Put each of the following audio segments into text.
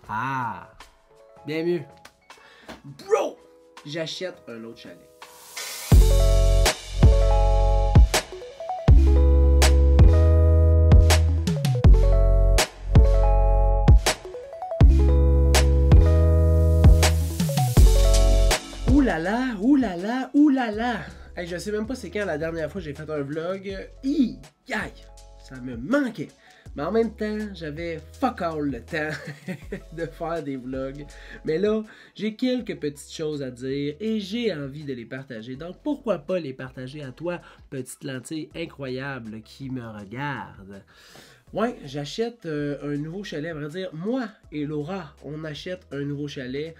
Ah, bien mieux. Bro, j'achète un autre chalet. Ouh là là, ouh là là, ouh là là. Hey, je sais même pas c'est quand la dernière fois que j'ai fait un vlog. Aïe, ça me manquait. Mais en même temps, j'avais fuck all le temps de faire des vlogs. Mais là, j'ai quelques petites choses à dire et j'ai envie de les partager. Donc pourquoi pas les partager à toi, petite lentille incroyable qui me regarde. Ouais, j'achète un nouveau chalet. À vrai dire, moi et Laura, on achète un nouveau chalet.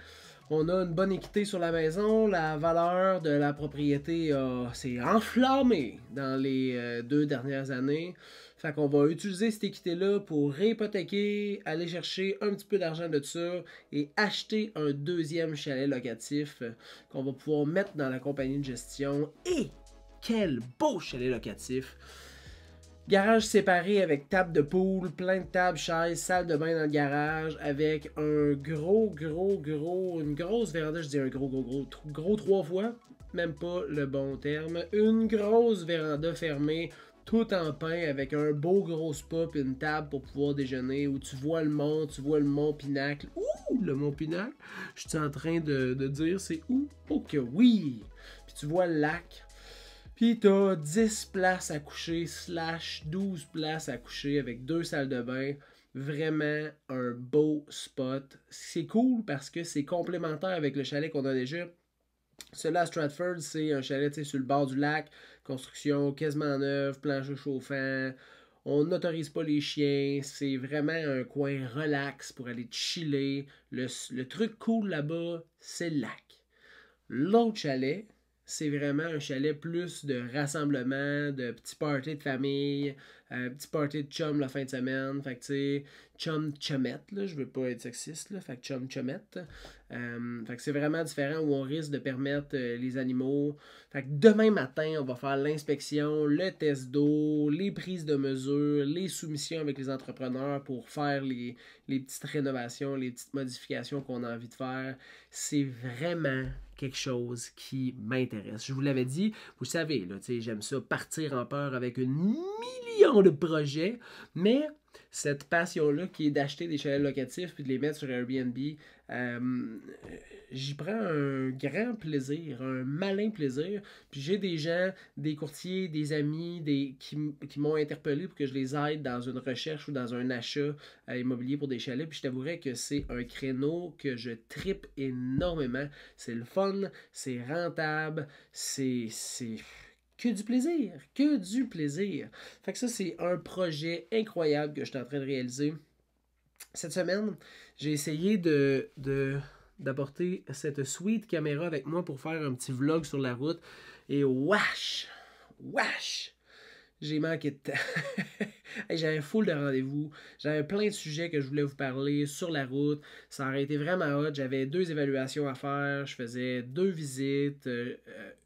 On a une bonne équité sur la maison. La valeur de la propriété s'est enflammée dans les 2 dernières années. Fait qu'on va utiliser cette équité-là pour réhypothéquer, aller chercher un petit peu d'argent de ça et acheter un deuxième chalet locatif qu'on va pouvoir mettre dans la compagnie de gestion. Et quel beau chalet locatif! Garage séparé avec table de pool, plein de tables, chaises, salle de bain dans le garage, avec un une grosse véranda, je dis un gros 3 fois, même pas le bon terme, une grosse véranda fermée, tout en pain, avec un beau gros spa puis une table pour pouvoir déjeuner, où tu vois le mont Pinacle. Ouh, le mont Pinacle, je suis en train de dire c'est où? Oh que oui! Puis tu vois le lac. Puis t'as 10 places à coucher, / 12 places à coucher avec 2 salles de bain. Vraiment un beau spot. C'est cool parce que c'est complémentaire avec le chalet qu'on a déjà. Celui-là à Stratford, c'est un chalet sur le bord du lac, construction quasiment neuve, plancher chauffant. On n'autorise pas les chiens. C'est vraiment un coin relax pour aller chiller. Le truc cool là-bas, c'est le lac. L'autre chalet, c'est vraiment un chalet plus de rassemblement, de petits parties de famille, petits parties de chum la fin de semaine. Fait que tu sais, chum-chumette, là, je veux pas être sexiste, là, fait que chum-chumette. Fait que c'est vraiment différent où on risque de permettre les animaux. Fait que demain matin, on va faire l'inspection, le test d'eau, les prises de mesure, les soumissions avec les entrepreneurs pour faire les petites rénovations, les petites modifications qu'on a envie de faire. C'est vraiment quelque chose qui m'intéresse. Je vous l'avais dit, vous savez, là, j'aime ça partir en peur avec une million de projets, mais cette passion-là qui est d'acheter des chalets locatifs puis de les mettre sur Airbnb, j'y prends un grand plaisir, un malin plaisir. Puis j'ai des gens, des courtiers, des amis qui m'ont interpellé pour que je les aide dans une recherche ou dans un achat immobilier pour des chalets. Puis je t'avouerais que c'est un créneau que je trippe énormément. C'est le fun, c'est rentable, c'est que du plaisir, que du plaisir. Fait que ça, c'est un projet incroyable que je suis en train de réaliser. Cette semaine, j'ai essayé d'apporter cette sweet caméra avec moi pour faire un petit vlog sur la route. Et wesh, j'ai manqué de temps. J'avais full de rendez-vous. J'avais plein de sujets que je voulais vous parler sur la route. Ça aurait été vraiment hot. J'avais 2 évaluations à faire. Je faisais 2 visites.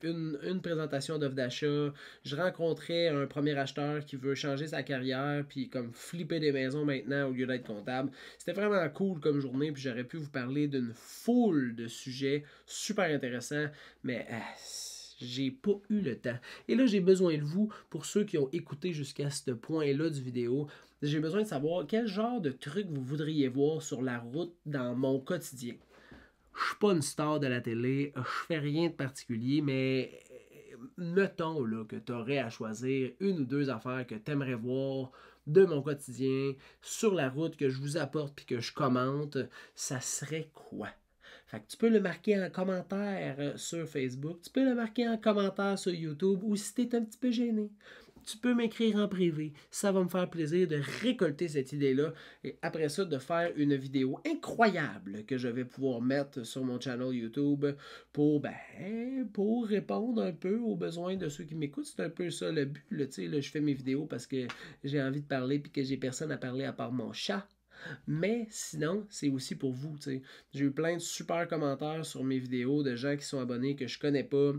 Une présentation d'offre d'achat. Je rencontrais un premier acheteur qui veut changer sa carrière puis comme flipper des maisons maintenant au lieu d'être comptable. C'était vraiment cool comme journée. Puis j'aurais pu vous parler d'une foule de sujets super intéressants. Mais j'ai pas eu le temps. Et là, j'ai besoin de vous, pour ceux qui ont écouté jusqu'à ce point-là du vidéo, j'ai besoin de savoir quel genre de trucs vous voudriez voir sur la route dans mon quotidien. Je suis pas une star de la télé, je fais rien de particulier, mais mettons là, que tu aurais à choisir 1 ou 2 affaires que tu aimerais voir de mon quotidien, sur la route, que je vous apporte puis que je commente, ça serait quoi? Fait que tu peux le marquer en commentaire sur Facebook, tu peux le marquer en commentaire sur YouTube ou si tu es un petit peu gêné, tu peux m'écrire en privé. Ça va me faire plaisir de récolter cette idée-là et après ça de faire une vidéo incroyable que je vais pouvoir mettre sur mon channel YouTube pour répondre un peu aux besoins de ceux qui m'écoutent. C'est un peu ça le but. Là, je fais mes vidéos parce que j'ai envie de parler et que j'ai personne à parler à part mon chat. Mais sinon, c'est aussi pour vous. T'sais. J'ai eu plein de super commentaires sur mes vidéos de gens qui sont abonnés que je connais pas.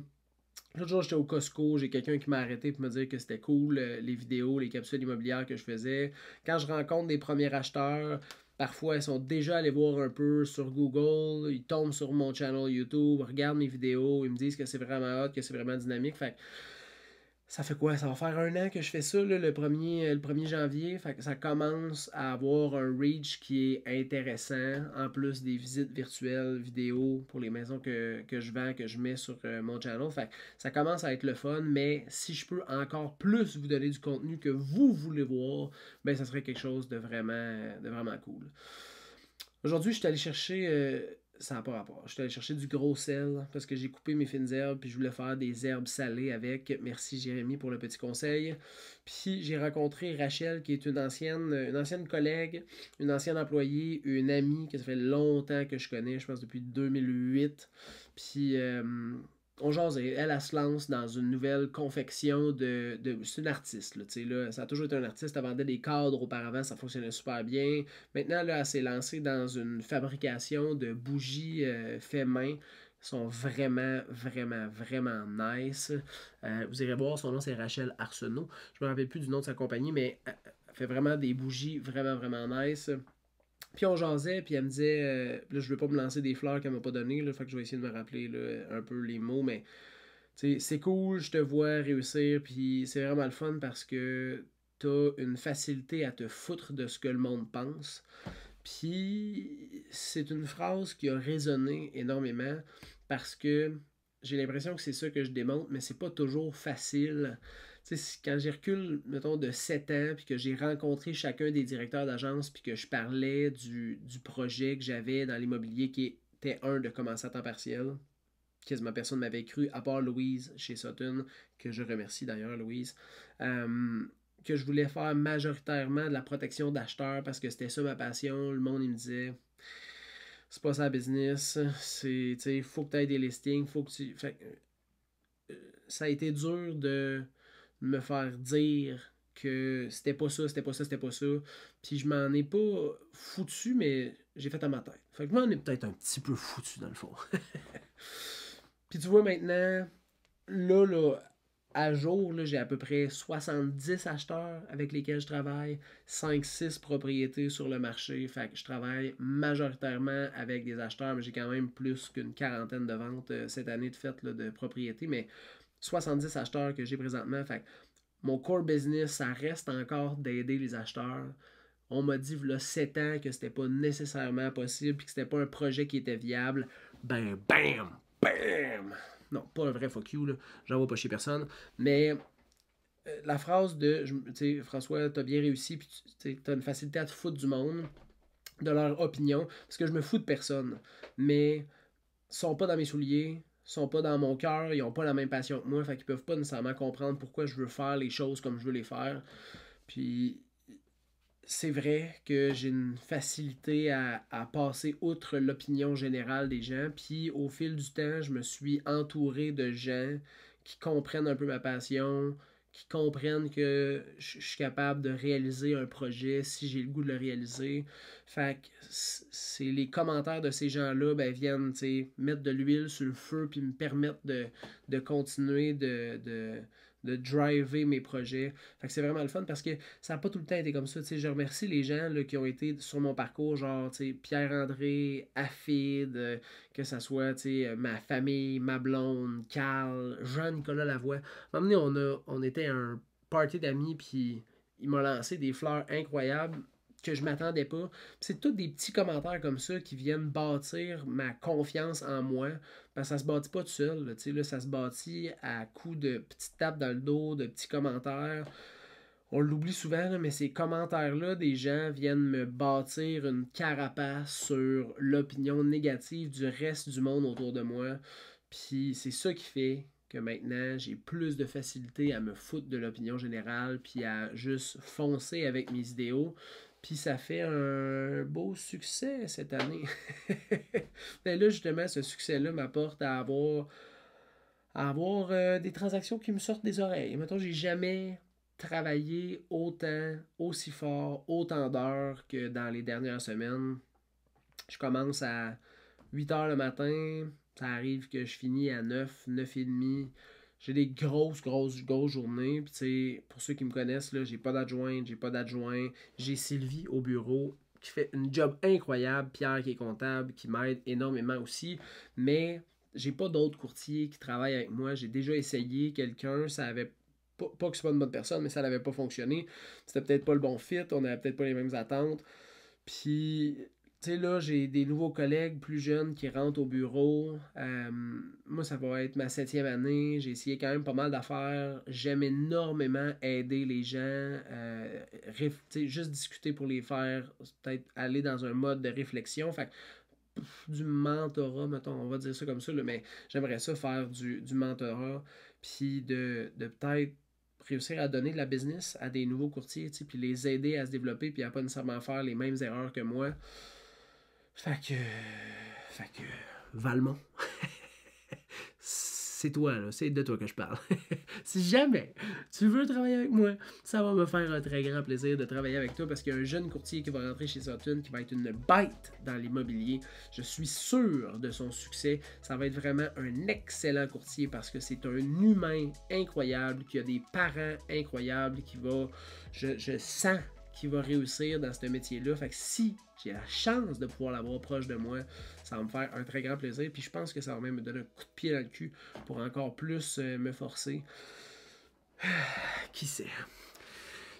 L'autre jour, j'étais au Costco, j'ai quelqu'un qui m'a arrêté pour me dire que c'était cool, les vidéos, les capsules immobilières que je faisais. Quand je rencontre des premiers acheteurs, Parfois, ils sont déjà allés voir un peu sur Google, ils tombent sur mon channel YouTube, regardent mes vidéos, ils me disent que c'est vraiment hot, que c'est vraiment dynamique. Fait que ça fait quoi? Ça va faire un an que je fais ça, là, le 1er janvier. Fait que ça commence à avoir un reach qui est intéressant, en plus des visites virtuelles, vidéo pour les maisons que je vends, que je mets sur mon channel. Fait que ça commence à être le fun, mais si je peux encore plus vous donner du contenu que vous voulez voir, ben ça serait quelque chose de vraiment cool. Aujourd'hui, je suis allé chercher. Ça n'a pas rapport. Je suis allé chercher du gros sel parce que j'ai coupé mes fines herbes puis je voulais faire des herbes salées avec. Merci Jérémy pour le petit conseil. Puis j'ai rencontré Rachel qui est une ancienne collègue, une ancienne employée, une amie que ça fait longtemps que je connais, je pense depuis 2008. Puis on jasait. Elle se lance dans une nouvelle confection c'est une artiste, là, là, ça a toujours été un artiste. Elle vendait des cadres auparavant, ça fonctionnait super bien. Maintenant, là, elle s'est lancée dans une fabrication de bougies fait main. Ils sont vraiment, vraiment, vraiment nice. Vous irez voir, son nom c'est Rachel Arsenault. Je me rappelle plus du nom de sa compagnie, mais elle fait vraiment des bougies vraiment, vraiment nice. Puis on jasait, puis elle me disait, là je veux pas me lancer des fleurs qu'elle m'a pas données, là, fait que je vais essayer de me rappeler là, un peu les mots, mais c'est cool, je te vois réussir, puis c'est vraiment le fun parce que t'as une facilité à te foutre de ce que le monde pense. Puis c'est une phrase qui a résonné énormément parce que j'ai l'impression que c'est ça que je démontre, mais c'est pas toujours facile. Quand j'ai recul, mettons, de 7 ans, puis que j'ai rencontré chacun des directeurs d'agence, puis que je parlais du projet que j'avais dans l'immobilier qui était de commencer à temps partiel, quasiment personne ne m'avait cru, à part Louise chez Sutton, que je remercie d'ailleurs, Louise, que je voulais faire majoritairement de la protection d'acheteurs parce que c'était ça ma passion. Le monde, il me disait, c'est pas ça business, faut que tu aies des listings, faut que tu... Fait, ça a été dur de me faire dire que c'était pas ça, c'était pas ça, c'était pas ça. Puis je m'en ai pas foutu, mais j'ai fait à ma tête. Fait que je m'en ai peut-être un petit peu foutu dans le fond. Puis tu vois maintenant, là, à jour, là, j'ai à peu près 70 acheteurs avec lesquels je travaille, 5-6 propriétés sur le marché. Fait que je travaille majoritairement avec des acheteurs, mais j'ai quand même plus qu'une quarantaine de ventes cette année de fait là, de propriétés, mais 70 acheteurs que j'ai présentement. Fait que mon core business, ça reste encore d'aider les acheteurs. On m'a dit, là, 7 ans que c'était pas nécessairement possible puis que c'était pas un projet qui était viable. Ben, bam! Bam! Non, pas un vrai fuck you, là. J'en vois pas chez personne. Mais la phrase de, tu sais, François, t'as bien réussi, puis t'as une facilité à te foutre du monde, de leur opinion, parce que je me fous de personne. Mais ils sont pas dans mes souliers, ils sont pas dans mon cœur, ils ont pas la même passion que moi, fait qu'ils peuvent pas nécessairement comprendre pourquoi je veux faire les choses comme je veux les faire. Puis c'est vrai que j'ai une facilité à passer outre l'opinion générale des gens. Puis au fil du temps, je me suis entouré de gens qui comprennent un peu ma passion, qui comprennent que je suis capable de réaliser un projet si j'ai le goût de le réaliser. Fait que c'est les commentaires de ces gens-là ben, viennent mettre de l'huile sur le feu puis me permettre de continuer de driver mes projets. Fait que c'est vraiment le fun parce que ça n'a pas tout le temps été comme ça. Je remercie les gens là, qui ont été sur mon parcours, genre Pierre-André, Afid, que ça soit ma famille, ma blonde, Carl, Jean-Nicolas Lavoie. À un moment donné, on était à un party d'amis, puis il m'a lancé des fleurs incroyables que je m'attendais pas. C'est tous des petits commentaires comme ça qui viennent bâtir ma confiance en moi. Parce que ça se bâtit pas tout seul. Là, ça se bâtit à coups de petites tapes dans le dos, de petits commentaires. On l'oublie souvent, là, mais ces commentaires-là des gens viennent me bâtir une carapace sur l'opinion négative du reste du monde autour de moi. Puis c'est ça qui fait que maintenant, j'ai plus de facilité à me foutre de l'opinion générale, puis à juste foncer avec mes idéaux. Puis ça fait un beau succès cette année. Mais là, justement, ce succès-là m'apporte à avoir des transactions qui me sortent des oreilles. Mettons, j'ai jamais travaillé autant, aussi fort, autant d'heures que dans les dernières semaines. Je commence à 8 heures le matin. Ça arrive que je finis à 9, 9 et demi. J'ai des grosses, grosses, grosses journées. Puis, pour ceux qui me connaissent, là, j'ai pas d'adjointe, j'ai pas d'adjoint. J'ai Sylvie au bureau qui fait une job incroyable, Pierre qui est comptable, qui m'aide énormément aussi, mais j'ai pas d'autres courtiers qui travaillent avec moi. J'ai déjà essayé quelqu'un, ça avait pas que c'est pas une bonne personne, mais ça n'avait pas fonctionné. C'était peut-être pas le bon fit, on n'avait peut-être pas les mêmes attentes. Puis, tu sais, là, j'ai des nouveaux collègues plus jeunes qui rentrent au bureau. Moi, ça va être ma 7e année. J'ai essayé quand même pas mal d'affaires. J'aime énormément aider les gens. Juste discuter pour les faire. Peut-être aller dans un mode de réflexion. Fait que, du mentorat, mettons, on va dire ça comme ça, là, mais j'aimerais ça faire du mentorat. Puis de peut-être réussir à donner de la business à des nouveaux courtiers, puis les aider à se développer, puis à pas nécessairement faire les mêmes erreurs que moi. Fait que Valmont, c'est toi, là, c'est de toi que je parle. Si jamais tu veux travailler avec moi, ça va me faire un très grand plaisir de travailler avec toi parce qu'il y a un jeune courtier qui va rentrer chez Sutton qui va être une bête dans l'immobilier. Je suis sûr de son succès. Ça va être vraiment un excellent courtier parce que c'est un humain incroyable, qui a des parents incroyables, qui va, je sens qu'il va réussir dans ce métier-là. Fait que si j'ai la chance de pouvoir l'avoir proche de moi, ça va me faire un très grand plaisir. Puis je pense que ça va même me donner un coup de pied dans le cul pour encore plus me forcer. Qui sait?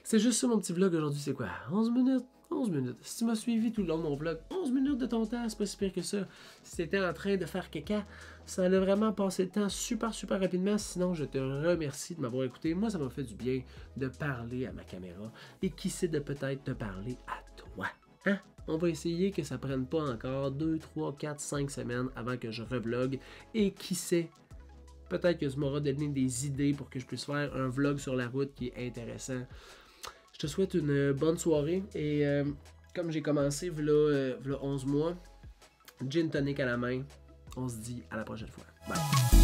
C'est juste ça mon petit vlog aujourd'hui, c'est quoi? 11 minutes? 11 minutes. Si tu m'as suivi tout le long de mon vlog, 11 minutes de ton temps, c'est pas si pire que ça. Si t'étais en train de faire caca, ça allait vraiment passer le temps super rapidement. Sinon, je te remercie de m'avoir écouté. Moi, ça m'a fait du bien de parler à ma caméra. Et qui sait de peut-être te parler à toi. Hein? On va essayer que ça prenne pas encore 2, 3, 4, 5 semaines avant que je revlogue. Et qui sait, peut-être que tu m'auras donné des idées pour que je puisse faire un vlog sur la route qui est intéressant. Je te souhaite une bonne soirée et comme j'ai commencé v'là 11 mois, gin tonic à la main, on se dit à la prochaine fois. Bye!